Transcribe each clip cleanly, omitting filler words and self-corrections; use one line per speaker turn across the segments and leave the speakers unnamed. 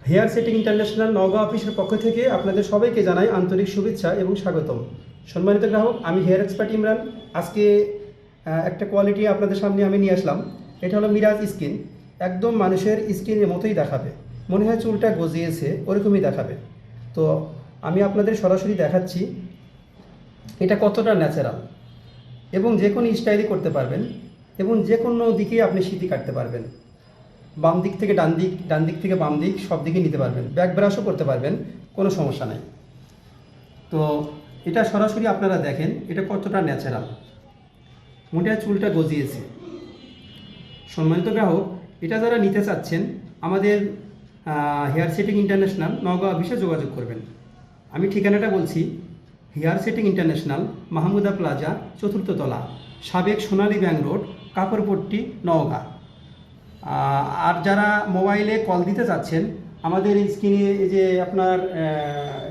Hair setting international Naogaon অফিসের পক্ষ থেকে আপনাদের সবাইকে জানাই আন্তরিক শুভেচ্ছা এবং স্বাগতম। সম্মানিত গ্রাহক, আমি হেয়ার এক্সপার্ট ইমরান। আজকে একটা কোয়ালিটি আপনাদের সামনে আমি নিয়ে আসলাম। এটা হলো মিরাজ স্কিন। একদম মানুষের স্কিনের মতোই দেখাবে, মনে হয় চুলটা গজিয়েছে ওরকমই দেখাবে। তো আমি আপনাদের সরাসরি দেখাচ্ছি এটা কতটা ন্যাচারাল, এবং যে কোনো স্টাইলই করতে পারবেন, এবং যে কোনো দিকে আপনি সিঁথি কাটতে পারবেন। বাম দিক থেকে ডান দিক, ডান দিক থেকে বাম দিক, সব দিকে নিতে পারবেন। ব্যাক ব্রাশও করতে পারবেন, কোনো সমস্যা নাই। তো এটা সরাসরি আপনারা দেখেন এটা কতটা ন্যাচারাল, মোটা চুলটা গজিয়েছে। সম্মানিত গ্রাহক, এটা যারা নিতে চাচ্ছেন আমাদের হেয়ার সেটিং ইন্টারন্যাশনাল নওগাঁ অফিসে যোগাযোগ করবেন। আমি ঠিকানাটা বলছি, hair setting international, Mahmuda plaza, 4th তলা, সাবেক সোনালী ব্যাংক রোড, কাপড়পট্টি, নওগাঁ। আর যারা মোবাইলে কল দিতে চাচ্ছেন, আমাদের স্ক্রিনে এই যে আপনার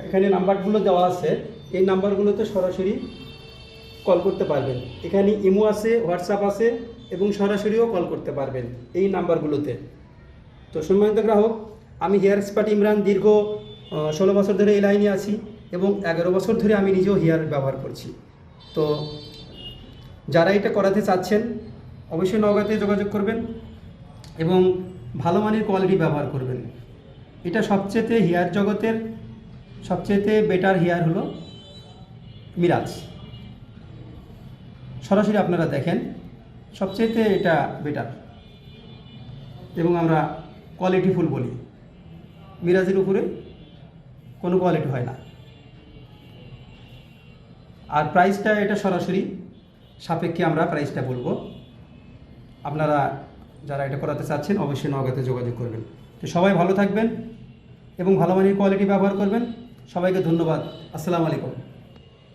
এখানে নাম্বারগুলো দেওয়া আছে, এই নাম্বারগুলোতে সরাসরি কল করতে পারবেন। এখানে ইমো আছে, হোয়াটসঅ্যাপ আছে, এবং সরাসরিও কল করতে পারবেন এই নাম্বারগুলোতে। তো সম্মানিত গ্রাহক, আমি হেয়ার এক্সপার্ট ইমরান দীর্ঘ 16 বছর ধরে এই লাইনে আছি, এবং 11 বছর ধরে আমি নিজেও হেয়ার ব্যবহার করছি। তো যারা এটা করাতে চাচ্ছেন অবশ্যই নওগাঁতে যোগাযোগ করবেন এবং ভালো মানের কোয়ালিটি ব্যবহার করবেন। এটা সবচেয়ে হেয়ার জগতের সবচেয়ে বেটার হেয়ার হলো মিরাজ। সরাসরি আপনারা দেখেন, সবচেয়ে এটা বেটার, এবং আমরা কোয়ালিটিফুল বলি। মিরাজের উপরে কোনো কোয়ালিটি হয় না। আর প্রাইসটা এটা সরাসরি সাপেক্ষে আমরা প্রাইসটা বলবো। আপনারা যারা এটা করাতে চাচ্ছেন অবশ্যই নওগাঁতে যোগাযোগ করবেন। তো সবাই ভালো থাকবেন এবং ভালো মানের কোয়ালিটি ব্যবহার করবেন। সবাইকে ধন্যবাদ। আসসালামু আলাইকুম।